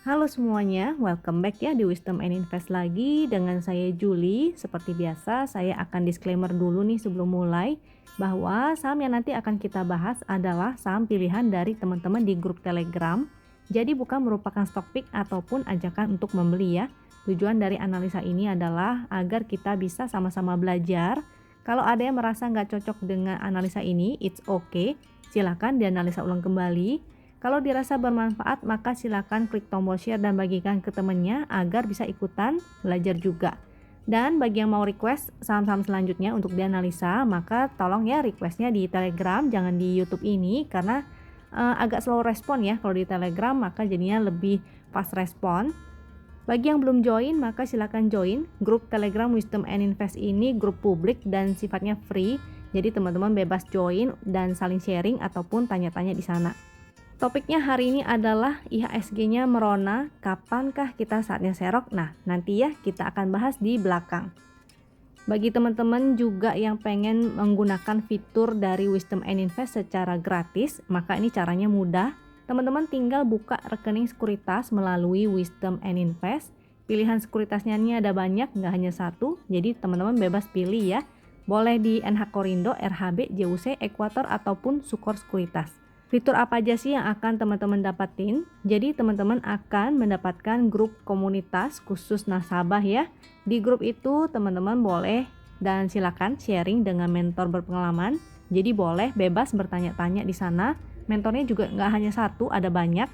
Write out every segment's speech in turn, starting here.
Halo semuanya, welcome back ya di Wisdom and Invest lagi dengan saya Julie. Seperti biasa, saya akan disclaimer dulu nih sebelum mulai bahwa saham yang nanti akan kita bahas adalah saham pilihan dari teman-teman di grup Telegram. Jadi bukan merupakan stock pick ataupun ajakan untuk membeli ya. Tujuan dari analisa ini adalah agar kita bisa sama-sama belajar. Kalau ada yang merasa nggak cocok dengan analisa ini, it's okay. Silakan dianalisa ulang kembali. Kalau dirasa bermanfaat, maka silakan klik tombol share dan bagikan ke temannya agar bisa ikutan belajar juga. Dan bagi yang mau request saham-saham selanjutnya untuk dianalisa, maka tolong ya requestnya di Telegram, jangan di YouTube ini karena agak slow respon ya. Kalau di Telegram maka jadinya lebih fast respon. Bagi yang belum join, maka silakan join. Grup Telegram Wisdom and Invest ini grup publik dan sifatnya free. Jadi teman-teman bebas join dan saling sharing ataupun tanya-tanya di sana. Topiknya hari ini adalah IHSG-nya merona, kapankah kita saatnya serok? Nah, nanti ya kita akan bahas di belakang. Bagi teman-teman juga yang pengen menggunakan fitur dari Wisdom and Invest secara gratis, maka ini caranya mudah. Teman-teman tinggal buka rekening sekuritas melalui Wisdom and Invest. Pilihan sekuritasnya ini ada banyak, nggak hanya satu, jadi teman-teman bebas pilih ya. Boleh di NH Korindo, RHB, JUC, Ekuator, ataupun Sukor Sekuritas. Fitur apa aja sih yang akan teman-teman dapatin? Jadi teman-teman akan mendapatkan grup komunitas khusus nasabah ya. Di grup itu teman-teman boleh dan silakan sharing dengan mentor berpengalaman. Jadi boleh bebas bertanya-tanya di sana. Mentornya juga nggak hanya satu, ada banyak.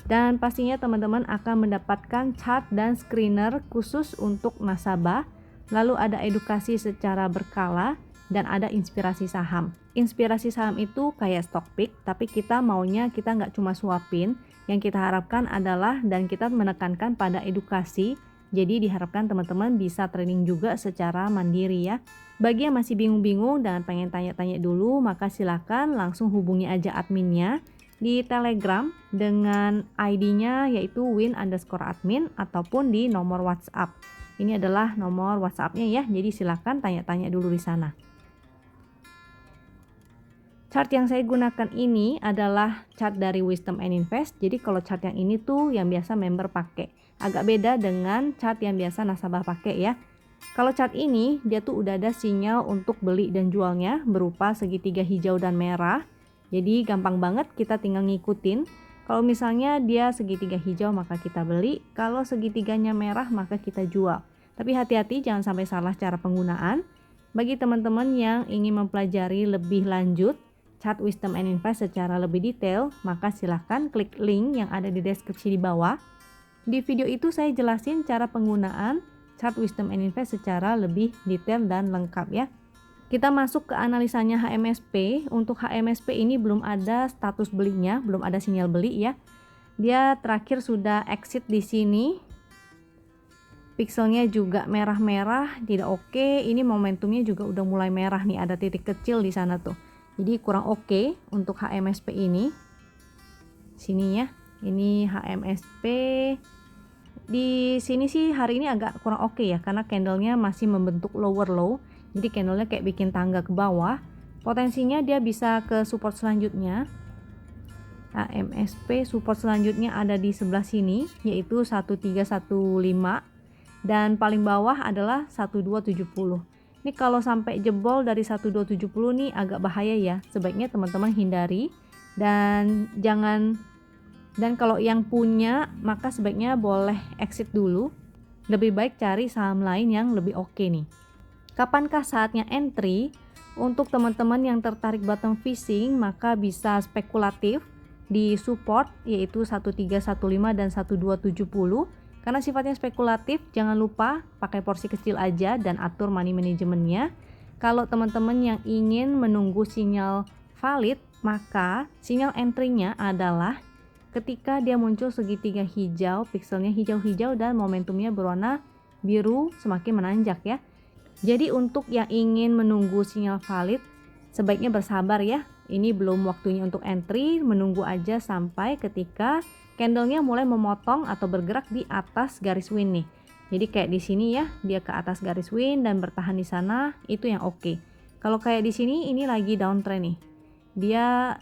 Dan pastinya teman-teman akan mendapatkan chart dan screener khusus untuk nasabah. Lalu ada edukasi secara berkala dan ada inspirasi saham. Inspirasi saham itu kayak stock pick, tapi kita maunya kita nggak cuma suapin. Yang kita harapkan adalah dan kita menekankan pada edukasi. Jadi diharapkan teman-teman bisa trading juga secara mandiri ya. Bagi yang masih bingung-bingung dan pengen tanya-tanya dulu, maka silakan langsung hubungi aja adminnya di Telegram dengan ID-nya yaitu win_admin ataupun di nomor WhatsApp. Ini adalah nomor WhatsApp-nya ya, jadi silakan tanya-tanya dulu di sana. Chart yang saya gunakan ini adalah chart dari Wisdom and Invest. Jadi kalau chart yang ini tuh yang biasa member pakai. Agak beda dengan chart yang biasa nasabah pakai ya. Kalau chart ini dia tuh udah ada sinyal untuk beli dan jualnya berupa segitiga hijau dan merah. Jadi gampang banget kita tinggal ngikutin. Kalau misalnya dia segitiga hijau maka kita beli, kalau segitiganya merah maka kita jual. Tapi hati-hati jangan sampai salah cara penggunaan. Bagi teman-teman yang ingin mempelajari lebih lanjut chart Wisdom and Invest secara lebih detail, maka silahkan klik link yang ada di deskripsi di bawah. Di video itu saya jelasin cara penggunaan chart Wisdom and Invest secara lebih detail dan lengkap ya. Kita masuk ke analisanya HMSP. Untuk HMSP ini belum ada status belinya, belum ada sinyal beli ya. Dia terakhir sudah exit di sini. Pixelnya juga merah-merah, tidak oke. Ini momentumnya juga udah mulai merah nih, ada titik kecil di sana tuh. Jadi kurang oke untuk HMSP ini. Sini ya. Ini HMSP. Di sini sih hari ini agak kurang oke ya karena candlenya masih membentuk lower low. Jadi candlenya kayak bikin tangga ke bawah. Potensinya dia bisa ke support selanjutnya. HMSP support selanjutnya ada di sebelah sini yaitu 1315 dan paling bawah adalah 1270. Ini kalau sampai jebol dari 1270 nih agak bahaya ya. Sebaiknya teman-teman hindari dan kalau yang punya maka sebaiknya boleh exit dulu. Lebih baik cari saham lain yang lebih oke nih. Kapankah saatnya entry? Untuk teman-teman yang tertarik bottom fishing maka bisa spekulatif di support yaitu 1315 dan 1270. Karena sifatnya spekulatif, jangan lupa pakai porsi kecil aja dan atur money manajemennya. Kalau teman-teman yang ingin menunggu sinyal valid, maka sinyal entry-nya adalah ketika dia muncul segitiga hijau, pixelnya hijau-hijau dan momentumnya berwarna biru semakin menanjak ya. Jadi untuk yang ingin menunggu sinyal valid, sebaiknya bersabar ya. Ini belum waktunya untuk entry, menunggu aja sampai ketika candlenya mulai memotong atau bergerak di atas garis win nih. Jadi kayak di sini ya, dia ke atas garis win dan bertahan di sana, itu yang oke. Kalau kayak di sini ini lagi downtrend nih. Dia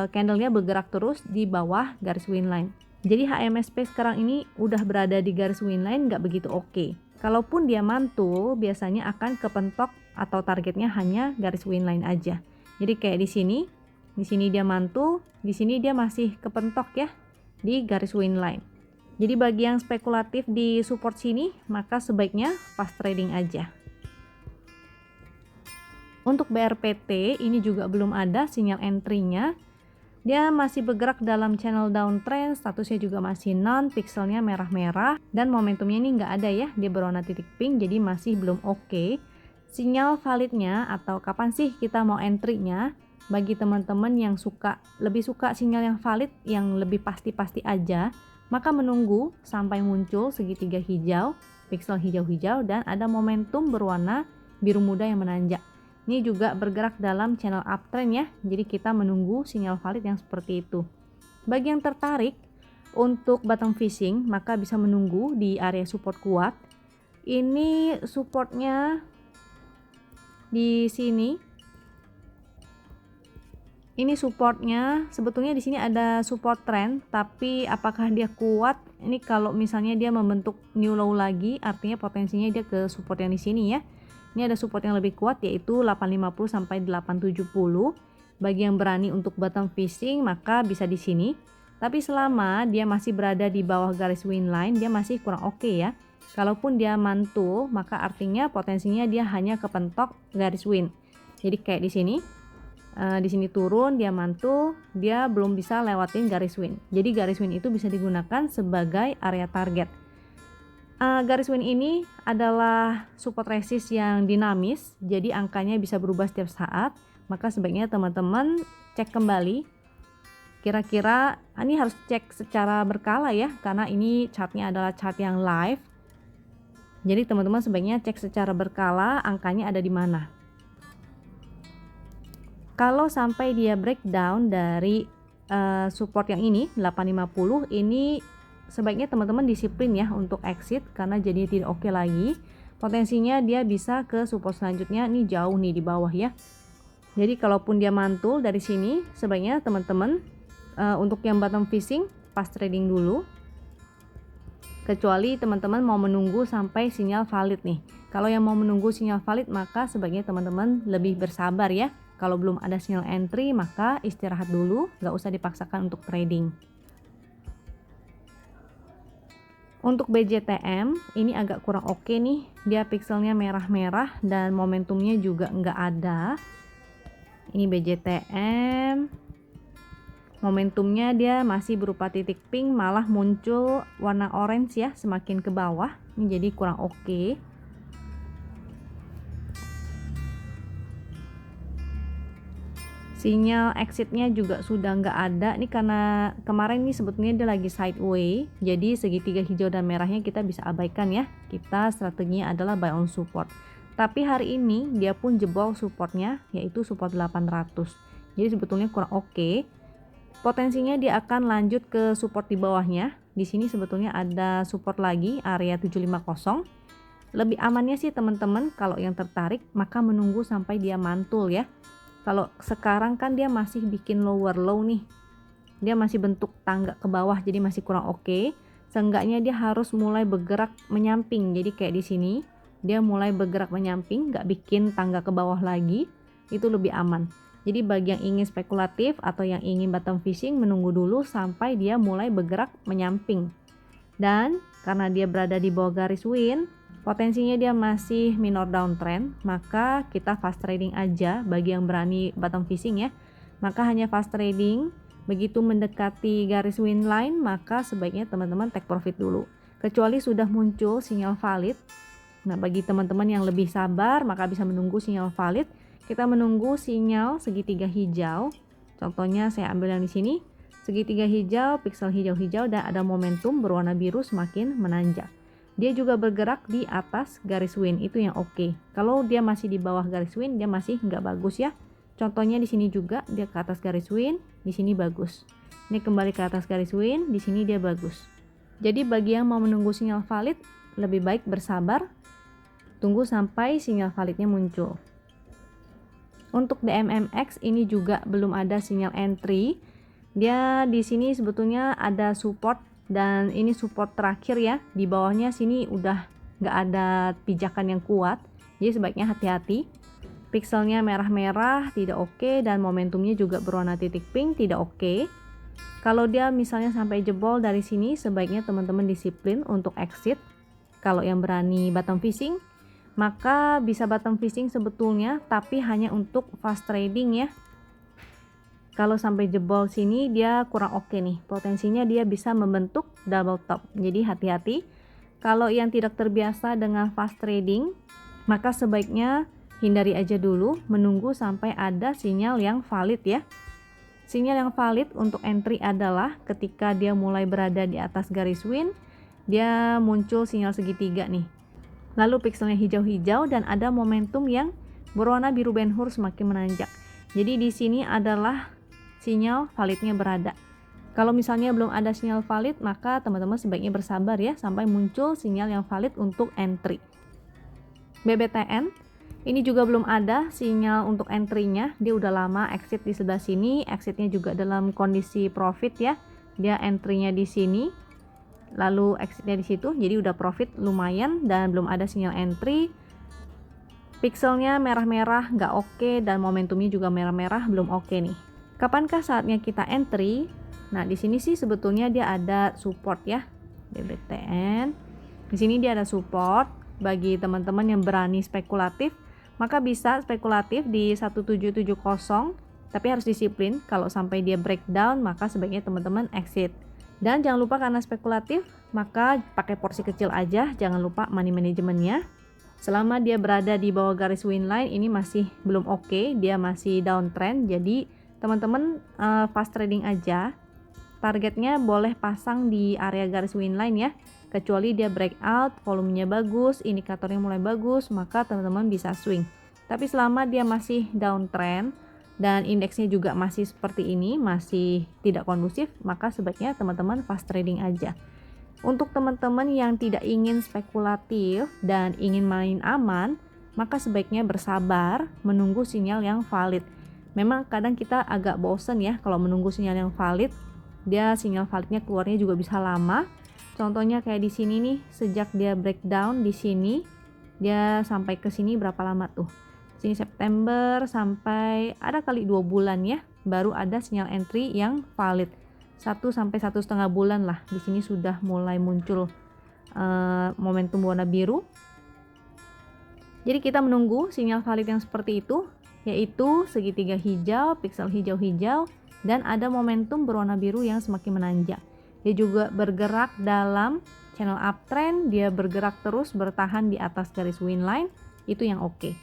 candlenya bergerak terus di bawah garis win line. Jadi HMSP sekarang ini udah berada di garis win line nggak begitu oke. Kalaupun dia mantul, biasanya akan kepentok atau targetnya hanya garis win line aja. Jadi kayak di sini dia mantul, di sini dia masih kepentok ya di garis win line. Jadi bagi yang spekulatif di support sini, maka sebaiknya fast trading aja. Untuk BRPT ini juga belum ada sinyal entry-nya. Dia masih bergerak dalam channel downtrend, statusnya juga masih none, pixelnya merah-merah, dan momentumnya ini nggak ada ya, dia berwarna titik pink, jadi masih belum oke. Sinyal validnya atau kapan sih kita mau entry-nya, bagi teman-teman yang lebih suka sinyal yang valid, yang lebih pasti-pasti aja, maka menunggu sampai muncul segitiga hijau, pixel hijau-hijau, dan ada momentum berwarna biru muda yang menanjak. Ini juga bergerak dalam channel uptrend ya, jadi kita menunggu sinyal valid yang seperti itu. Bagi yang tertarik untuk bottom fishing, maka bisa menunggu di area support kuat. Ini supportnya di sini. Ini supportnya, sebetulnya di sini ada support trend, tapi apakah dia kuat? Ini kalau misalnya dia membentuk new low lagi, artinya potensinya dia ke support yang di sini ya. Ini ada support yang lebih kuat yaitu 850 sampai 870. Bagi yang berani untuk bottom fishing maka bisa di sini. Tapi selama dia masih berada di bawah garis win line, dia masih kurang oke ya. Kalaupun dia mantul, maka artinya potensinya dia hanya kepentok garis win. Jadi kayak di sini. Di sini turun, dia mantul, dia belum bisa lewatin garis win. Jadi garis win itu bisa digunakan sebagai area target. Garis win ini adalah support resist yang dinamis, jadi angkanya bisa berubah setiap saat. Maka sebaiknya teman-teman cek kembali. Kira-kira ini harus cek secara berkala ya, karena ini chartnya adalah chart yang live. Jadi teman-teman sebaiknya cek secara berkala angkanya ada di mana. Kalau sampai dia breakdown dari support yang ini 850, ini sebaiknya teman-teman disiplin ya untuk exit karena jadi tidak oke lagi. Potensinya dia bisa ke support selanjutnya, ini jauh nih di bawah ya. Jadi kalaupun dia mantul dari sini, sebaiknya teman-teman untuk yang bottom fishing fast trading dulu. Kecuali teman-teman mau menunggu sampai sinyal valid nih. Kalau yang mau menunggu sinyal valid maka sebaiknya teman-teman lebih bersabar ya. Kalau belum ada sinyal entry maka istirahat dulu, nggak usah dipaksakan untuk trading. Untuk BJTM ini agak kurang oke nih, dia pixelnya merah-merah dan momentumnya juga nggak ada. Ini BJTM, momentumnya dia masih berupa titik pink, malah muncul warna orange ya semakin ke bawah, ini jadi kurang oke. Sinyal exitnya juga sudah nggak ada. Ini karena kemarin nih sebetulnya dia lagi sideway, jadi segitiga hijau dan merahnya kita bisa abaikan ya. Kita strateginya adalah buy on support. Tapi hari ini dia pun jebol supportnya, yaitu support 800. Jadi sebetulnya kurang oke. Potensinya dia akan lanjut ke support di bawahnya. Di sini sebetulnya ada support lagi area 750. Lebih amannya sih teman-teman kalau yang tertarik maka menunggu sampai dia mantul ya. Kalau sekarang kan dia masih bikin lower low nih, dia masih bentuk tangga ke bawah, jadi masih kurang oke. Seenggaknya dia harus mulai bergerak menyamping, jadi kayak di sini dia mulai bergerak menyamping, nggak bikin tangga ke bawah lagi, itu lebih aman. Jadi bagi yang ingin spekulatif atau yang ingin bottom fishing, menunggu dulu sampai dia mulai bergerak menyamping. Dan karena dia berada di bawah garis win, potensinya dia masih minor downtrend, maka kita fast trading aja bagi yang berani bottom fishing ya. Maka hanya fast trading, begitu mendekati garis win line maka sebaiknya teman-teman take profit dulu. Kecuali sudah muncul sinyal valid. Nah, bagi teman-teman yang lebih sabar maka bisa menunggu sinyal valid. Kita menunggu sinyal segitiga hijau. Contohnya saya ambil yang di sini. Segitiga hijau, pixel hijau-hijau dan ada momentum berwarna biru semakin menanjak. Dia juga bergerak di atas garis win, itu yang oke. Kalau dia masih di bawah garis win, dia masih nggak bagus ya. Contohnya di sini juga dia ke atas garis win, di sini bagus. Ini kembali ke atas garis win, di sini dia bagus. Jadi bagi yang mau menunggu sinyal valid, lebih baik bersabar, tunggu sampai sinyal validnya muncul. Untuk DMMX ini juga belum ada sinyal entry. Dia di sini sebetulnya ada support dan ini support terakhir ya. Di bawahnya sini udah nggak ada pijakan yang kuat, jadi sebaiknya hati-hati. Pixelnya merah-merah tidak oke, dan momentumnya juga berwarna titik pink tidak oke. Kalau dia misalnya sampai jebol dari sini, sebaiknya teman-teman disiplin untuk exit. Kalau yang berani bottom fishing, maka bisa bottom fishing sebetulnya, tapi hanya untuk fast trading ya. Kalau sampai jebol sini dia kurang oke nih, potensinya dia bisa membentuk double top. Jadi hati-hati. Kalau yang tidak terbiasa dengan fast trading, maka sebaiknya hindari aja dulu, menunggu sampai ada sinyal yang valid ya. Sinyal yang valid untuk entry adalah ketika dia mulai berada di atas garis win, dia muncul sinyal segitiga nih. Lalu pixelnya hijau-hijau dan ada momentum yang berwarna biru Ben Hur semakin menanjak. Jadi di sini adalah sinyal validnya berada. Kalau misalnya belum ada sinyal valid, maka teman-teman sebaiknya bersabar ya sampai muncul sinyal yang valid untuk entry. BBTN ini juga belum ada sinyal untuk entry-nya. Dia udah lama exit di sebelah sini, exitnya juga dalam kondisi profit ya. Dia entry-nya di sini, lalu exitnya di situ, jadi udah profit lumayan dan belum ada sinyal entry. Pixelnya merah-merah nggak oke, dan momentumnya juga merah-merah belum oke nih. Kapankah saatnya kita entry? Nah, di sini sih sebetulnya dia ada support ya, BBTN. Di sini dia ada support bagi teman-teman yang berani spekulatif, maka bisa spekulatif di 1770, tapi harus disiplin. Kalau sampai dia breakdown, maka sebaiknya teman-teman exit. Dan jangan lupa karena spekulatif, maka pakai porsi kecil aja, jangan lupa money manajemennya. Selama dia berada di bawah garis win line, ini masih belum oke, dia masih downtrend, jadi teman-teman fast trading aja. Targetnya boleh pasang di area garis win line ya, kecuali dia breakout, volumenya bagus, indikatornya mulai bagus, maka teman-teman bisa swing. Tapi selama dia masih downtrend dan indeksnya juga masih seperti ini, masih tidak kondusif, maka sebaiknya teman-teman fast trading aja. Untuk teman-teman yang tidak ingin spekulatif dan ingin main aman, maka sebaiknya bersabar menunggu sinyal yang valid. Memang kadang kita agak bosen ya kalau menunggu sinyal yang valid. Dia sinyal validnya keluarnya juga bisa lama. Contohnya kayak di sini nih, sejak dia breakdown di sini, dia sampai ke sini berapa lama tuh? Sini September sampai ada kali 2 bulan ya, baru ada sinyal entry yang valid. 1 sampai 1,5 bulan lah. Di sini sudah mulai muncul momentum warna biru. Jadi kita menunggu sinyal valid yang seperti itu, yaitu segitiga hijau, pixel hijau-hijau, dan ada momentum berwarna biru yang semakin menanjak. Dia juga bergerak dalam channel uptrend, dia bergerak terus bertahan di atas garis win line, itu yang oke.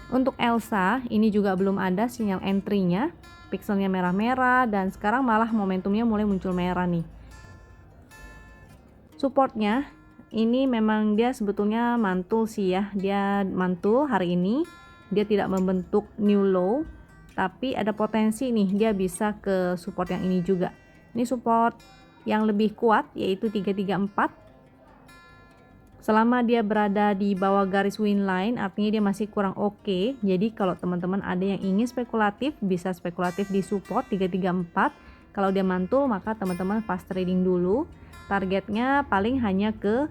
Untuk Elsa, ini juga belum ada sinyal entry-nya, pixelnya merah-merah, dan sekarang malah momentumnya mulai muncul merah nih. Supportnya, ini memang dia sebetulnya mantul sih ya, dia mantul hari ini. Dia tidak membentuk new low, tapi ada potensi nih dia bisa ke support yang ini juga. Ini support yang lebih kuat, yaitu 334. Selama dia berada di bawah garis win line, artinya dia masih kurang oke. Jadi kalau teman-teman ada yang ingin spekulatif, bisa spekulatif di support 334. Kalau dia mantul, maka teman-teman fast trading dulu. Targetnya paling hanya ke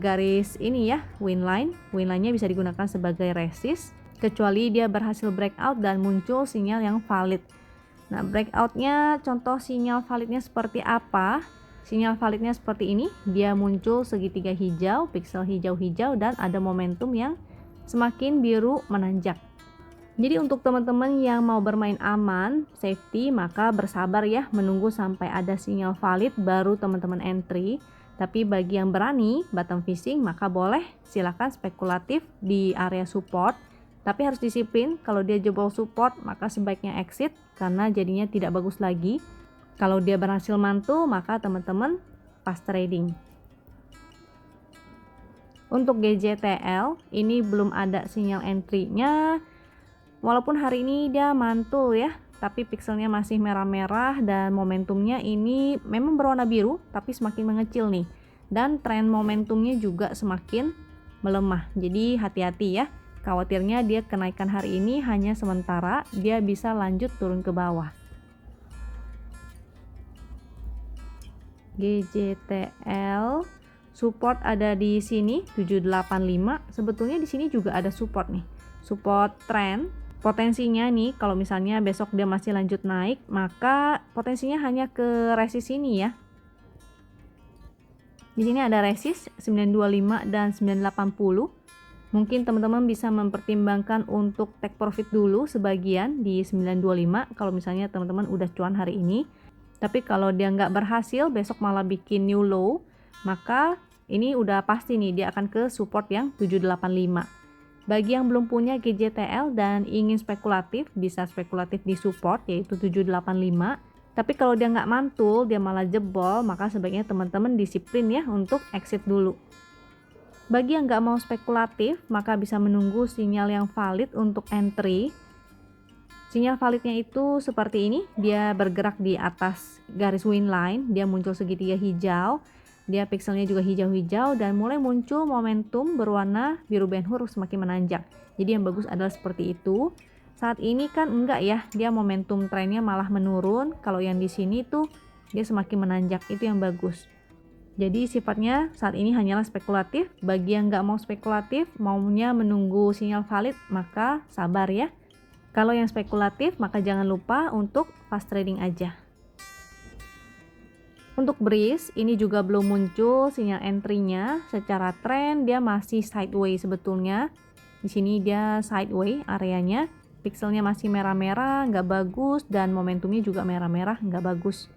garis ini ya, win line. Win line-nya bisa digunakan sebagai resist, kecuali dia berhasil breakout dan muncul sinyal yang valid. Nah, breakoutnya, contoh sinyal validnya seperti apa? Sinyal validnya seperti ini, dia muncul segitiga hijau, pixel hijau-hijau, dan ada momentum yang semakin biru menanjak. Jadi untuk teman-teman yang mau bermain aman, safety, maka bersabar ya, menunggu sampai ada sinyal valid baru teman-teman entry. Tapi bagi yang berani bottom fishing, maka boleh silakan spekulatif di area support. Tapi harus disiplin, kalau dia jebol support maka sebaiknya exit karena jadinya tidak bagus lagi. Kalau dia berhasil mantul, maka teman-teman fast trading. Untuk GJTL, ini belum ada sinyal entry-nya. Walaupun hari ini dia mantul ya, tapi pixelnya masih merah-merah dan momentumnya ini memang berwarna biru tapi semakin mengecil nih, dan tren momentumnya juga semakin melemah. Jadi hati-hati ya, khawatirnya dia kenaikan hari ini hanya sementara, dia bisa lanjut turun ke bawah. GJTL support ada di sini 785. Sebetulnya di sini juga ada support nih, support trend. Potensinya nih kalau misalnya besok dia masih lanjut naik, maka potensinya hanya ke resist ini ya. Di sini ada resist 925 dan 980. Mungkin teman-teman bisa mempertimbangkan untuk take profit dulu sebagian di 925 kalau misalnya teman-teman udah cuan hari ini. Tapi kalau dia nggak berhasil, besok malah bikin new low, maka ini udah pasti nih dia akan ke support yang 785. Bagi yang belum punya GJTL dan ingin spekulatif, bisa spekulatif di support yaitu 785. Tapi kalau dia nggak mantul, dia malah jebol, maka sebaiknya teman-teman disiplin ya untuk exit dulu. Bagi yang nggak mau spekulatif, maka bisa menunggu sinyal yang valid untuk entry. Sinyal validnya itu seperti ini, dia bergerak di atas garis win line, dia muncul segitiga hijau, dia pixelnya juga hijau-hijau, dan mulai muncul momentum berwarna biru Ben Hur semakin menanjak. Jadi yang bagus adalah seperti itu. Saat ini kan enggak ya, dia momentum trennya malah menurun. Kalau yang di sini tuh dia semakin menanjak, itu yang bagus. Jadi sifatnya saat ini hanyalah spekulatif. Bagi yang nggak mau spekulatif, maunya menunggu sinyal valid, maka sabar ya. Kalau yang spekulatif, maka jangan lupa untuk fast trading aja. Untuk Breeze, ini juga belum muncul sinyal entry-nya. Secara tren dia masih sideways sebetulnya. Di sini dia sideways areanya. Pixelnya masih merah-merah, nggak bagus, dan momentumnya juga merah-merah, nggak bagus.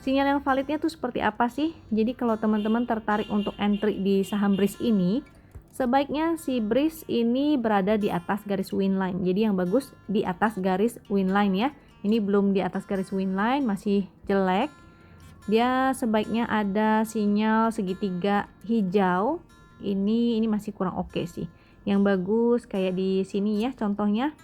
Sinyal yang validnya tuh seperti apa sih? Jadi kalau teman-teman tertarik untuk entry di saham Breeze ini, sebaiknya si Breeze ini berada di atas garis win line. Jadi yang bagus di atas garis win line ya. Ini belum di atas garis win line, masih jelek. Dia sebaiknya ada sinyal segitiga hijau. Ini masih kurang oke sih. Yang bagus kayak di sini ya contohnya.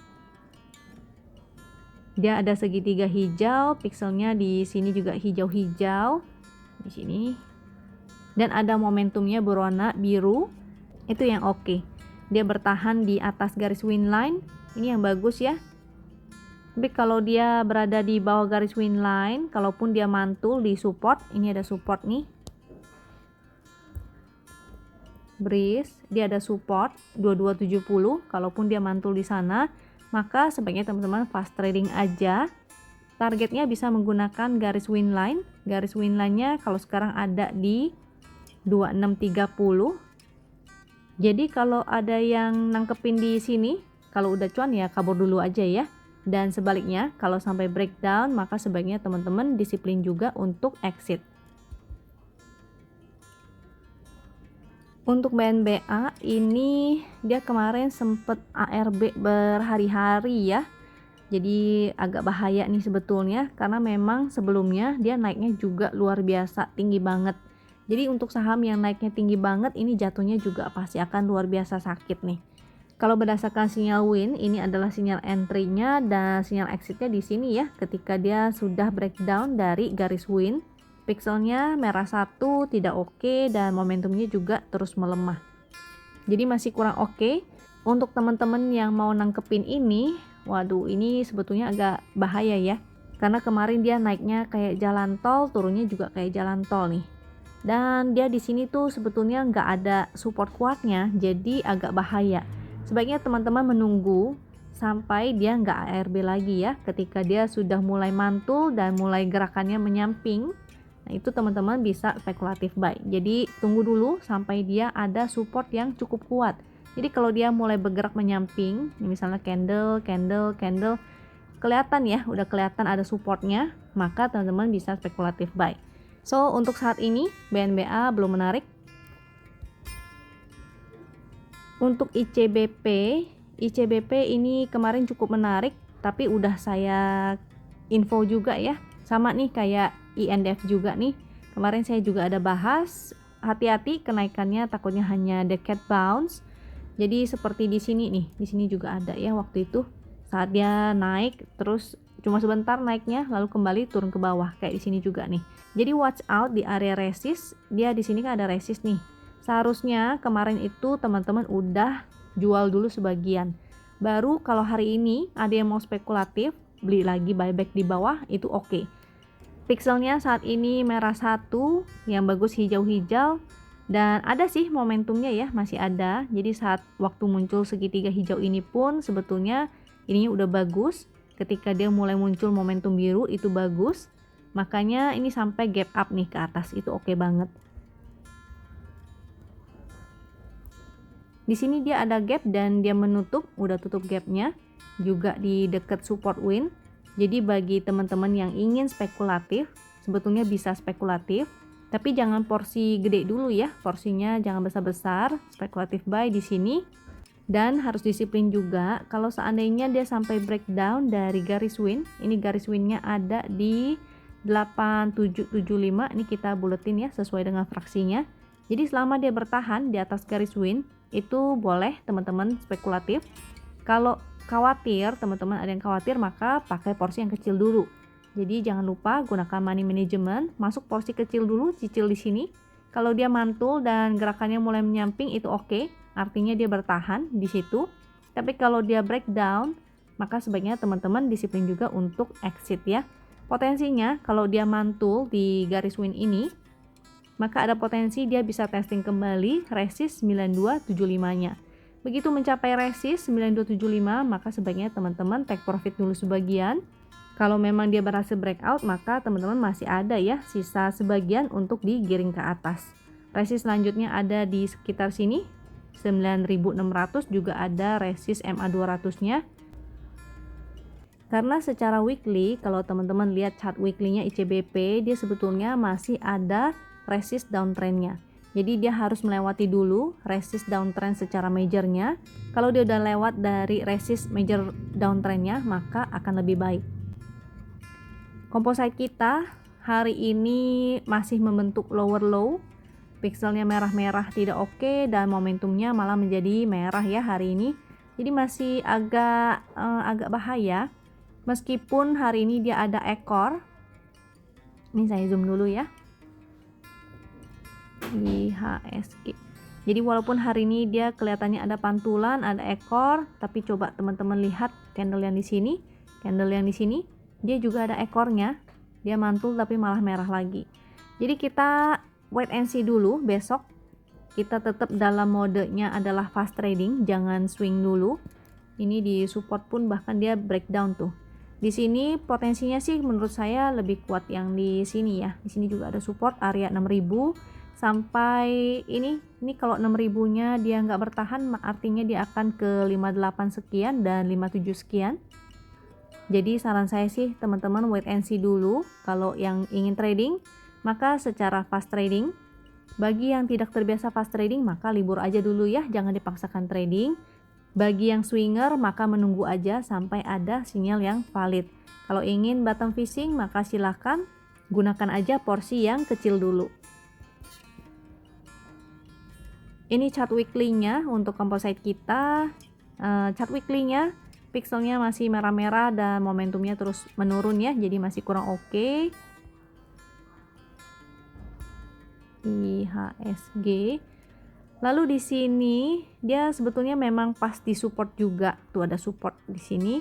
Dia ada segitiga hijau, pixelnya di sini juga hijau-hijau di sini. Dan ada momentumnya berwarna biru. Itu yang oke. Dia bertahan di atas garis win line. Ini yang bagus ya. Tapi kalau dia berada di bawah garis win line, kalaupun dia mantul di support, ini ada support nih. Breeze, dia ada support 2270, kalaupun dia mantul di sana, maka sebaiknya teman-teman fast trading aja. Targetnya bisa menggunakan garis win line. Garis win line-nya kalau sekarang ada di 2630. Jadi kalau ada yang nangkepin di sini, kalau udah cuan ya kabur dulu aja ya. Dan sebaliknya, kalau sampai breakdown, maka sebaiknya teman-teman disiplin juga untuk exit. Untuk BNBA ini dia kemarin sempet ARB berhari-hari ya. Jadi agak bahaya nih sebetulnya karena memang sebelumnya dia naiknya juga luar biasa tinggi banget. Jadi untuk saham yang naiknya tinggi banget ini jatuhnya juga pasti akan luar biasa sakit nih. Kalau berdasarkan sinyal win, ini adalah sinyal entry-nya dan sinyal exit-nya di sini ya ketika dia sudah breakdown dari garis win. Pixelnya merah satu, tidak oke, dan momentumnya juga terus melemah. Jadi masih kurang oke. Untuk teman-teman yang mau nangkepin ini, waduh ini sebetulnya agak bahaya ya. Karena kemarin dia naiknya kayak jalan tol, turunnya juga kayak jalan tol nih. Dan dia di sini tuh sebetulnya nggak ada support kuatnya, jadi agak bahaya. Sebaiknya teman-teman menunggu sampai dia nggak ARB lagi ya. Ketika dia sudah mulai mantul dan mulai gerakannya menyamping, nah itu teman-teman bisa spekulatif buy. Jadi tunggu dulu sampai dia ada support yang cukup kuat. Jadi kalau dia mulai bergerak menyamping, misalnya candle, kelihatan ya, udah kelihatan ada supportnya, maka teman-teman bisa spekulatif buy. So untuk saat ini BNBA belum menarik. Untuk ICBP ini kemarin cukup menarik, tapi udah saya info juga ya. Sama nih kayak INDF juga nih. Kemarin saya juga ada bahas, hati-hati kenaikannya takutnya hanya decat bounce. Jadi seperti di sini nih, di sini juga ada ya waktu itu saat dia naik terus cuma sebentar naiknya lalu kembali turun ke bawah kayak di sini juga nih. Jadi watch out di area resist, dia di sini kan ada resist nih. Seharusnya kemarin itu teman-teman udah jual dulu sebagian. Baru kalau hari ini ada yang mau spekulatif, beli lagi buyback di bawah itu oke. Pixelnya saat ini merah satu, yang bagus hijau-hijau, dan ada sih momentumnya ya, masih ada. Jadi saat waktu muncul segitiga hijau ini pun sebetulnya ininya udah bagus. Ketika dia mulai muncul momentum biru itu bagus. Makanya ini sampai gap up nih ke atas, itu oke banget. Di sini dia ada gap dan dia menutup, udah tutup gapnya. Juga di dekat support win. Jadi bagi teman-teman yang ingin spekulatif, sebetulnya bisa spekulatif, tapi jangan porsi gede dulu ya, porsinya jangan besar-besar, spekulatif buy di sini. Dan harus disiplin juga, kalau seandainya dia sampai breakdown dari garis win, ini garis winnya ada di 8775, ini kita buletin ya sesuai dengan fraksinya. Jadi selama dia bertahan di atas garis win, itu boleh teman-teman spekulatif. Kalau khawatir, teman-teman ada yang khawatir, maka pakai porsi yang kecil dulu. Jadi jangan lupa gunakan money management, masuk porsi kecil dulu, cicil di sini. Kalau dia mantul dan gerakannya mulai menyamping itu oke, artinya dia bertahan di situ. Tapi kalau dia breakdown, maka sebaiknya teman-teman disiplin juga untuk exit ya. Potensinya kalau dia mantul di garis win ini, maka ada potensi dia bisa testing kembali resist 9275-nya. Begitu mencapai resist 9275, maka sebaiknya teman-teman take profit dulu sebagian. Kalau memang dia berhasil breakout, maka teman-teman masih ada ya sisa sebagian untuk digiring ke atas. Resist selanjutnya ada di sekitar sini 9600, juga ada resist MA 200-nya. Karena secara weekly, kalau teman-teman lihat chart weekly-nya ICBP, dia sebetulnya masih ada resist downtrend-nya. Jadi dia harus melewati dulu resist downtrend secara majornya. Kalau dia udah lewat dari resist major downtrendnya, maka akan lebih baik. Composite kita hari ini masih membentuk lower low. Pixelnya merah-merah tidak oke, dan momentumnya malah menjadi merah ya hari ini. Jadi masih agak bahaya. Meskipun hari ini dia ada ekor. Ini saya zoom dulu ya. IHSG. Jadi walaupun hari ini dia kelihatannya ada pantulan, ada ekor, tapi coba teman-teman lihat candle yang di sini, candle yang di sini, dia juga ada ekornya. Dia mantul tapi malah merah lagi. Jadi kita wait and see dulu besok. Kita tetap dalam modenya adalah fast trading, jangan swing dulu. Ini di support pun bahkan dia breakdown tuh. Di sini potensinya sih menurut saya lebih kuat yang di sini ya. Di sini juga ada support area 6000. Sampai ini kalau 6000-nya dia nggak bertahan, artinya dia akan ke 58 sekian dan 57 sekian. Jadi saran saya sih teman-teman wait and see dulu. Kalau yang ingin trading, maka secara fast trading. Bagi yang tidak terbiasa fast trading, maka libur aja dulu ya, jangan dipaksakan trading. Bagi yang swinger, maka menunggu aja sampai ada sinyal yang valid. Kalau ingin bottom fishing, maka silahkan gunakan aja porsi yang kecil dulu. Ini chart weekly-nya untuk composite kita. Chart weekly-nya pixelnya masih merah-merah dan momentumnya terus menurun ya, jadi masih kurang oke. IHSG. Lalu di sini dia sebetulnya memang pas di support juga. Tuh ada support di sini.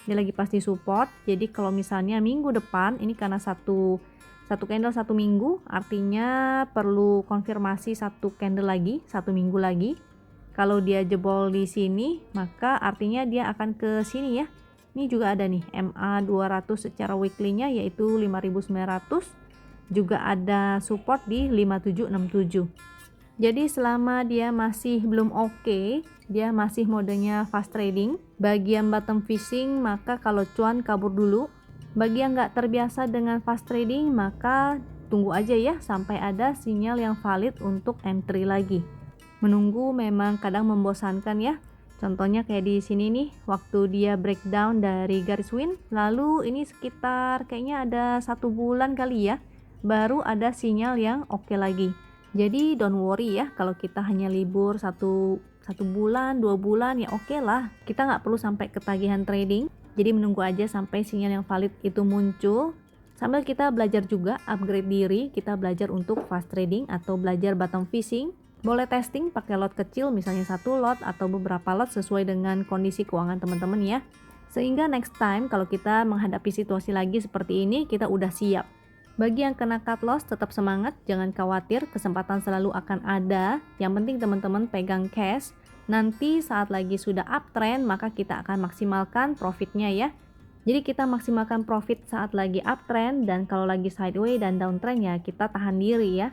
Dia lagi pas di support. Jadi kalau misalnya minggu depan, ini karena satu candle 1 minggu, artinya perlu konfirmasi 1 candle lagi, 1 minggu lagi. Kalau dia jebol di sini, maka artinya dia akan ke sini ya. Ini juga ada nih MA 200 secara weekly-nya yaitu 5900. Juga ada support di 5767. Jadi selama dia masih belum oke, dia masih modenya fast trading. Bagi yang bottom fishing, maka kalau cuan kabur dulu. Bagi yang nggak terbiasa dengan fast trading, maka tunggu aja ya sampai ada sinyal yang valid untuk entry lagi. Menunggu memang kadang membosankan ya. Contohnya kayak di sini nih, waktu dia breakdown dari garis win, lalu ini sekitar kayaknya ada 1 bulan kali ya, baru ada sinyal yang oke lagi. Jadi don't worry ya, kalau kita hanya libur satu bulan, 2 bulan ya oke lah. Kita nggak perlu sampai ketagihan trading. Jadi menunggu aja sampai sinyal yang valid itu muncul. Sambil kita belajar juga upgrade diri, kita belajar untuk fast trading atau belajar bottom fishing. Boleh testing pakai lot kecil, misalnya 1 lot atau beberapa lot sesuai dengan kondisi keuangan teman-teman ya. Sehingga next time kalau kita menghadapi situasi lagi seperti ini, kita udah siap. Bagi yang kena cut loss, tetap semangat, jangan khawatir, kesempatan selalu akan ada. Yang penting teman-teman pegang cash. Nanti saat lagi sudah uptrend, maka kita akan maksimalkan profitnya ya. Jadi kita maksimalkan profit saat lagi uptrend, dan kalau lagi sideways dan downtrend ya kita tahan diri ya.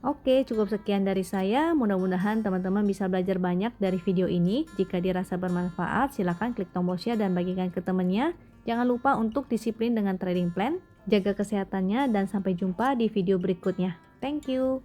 Oke, cukup sekian dari saya. Mudah-mudahan teman-teman bisa belajar banyak dari video ini. Jika dirasa bermanfaat, silakan klik tombol share dan bagikan ke temannya. Jangan lupa untuk disiplin dengan trading plan, jaga kesehatannya, dan sampai jumpa di video berikutnya. Thank you.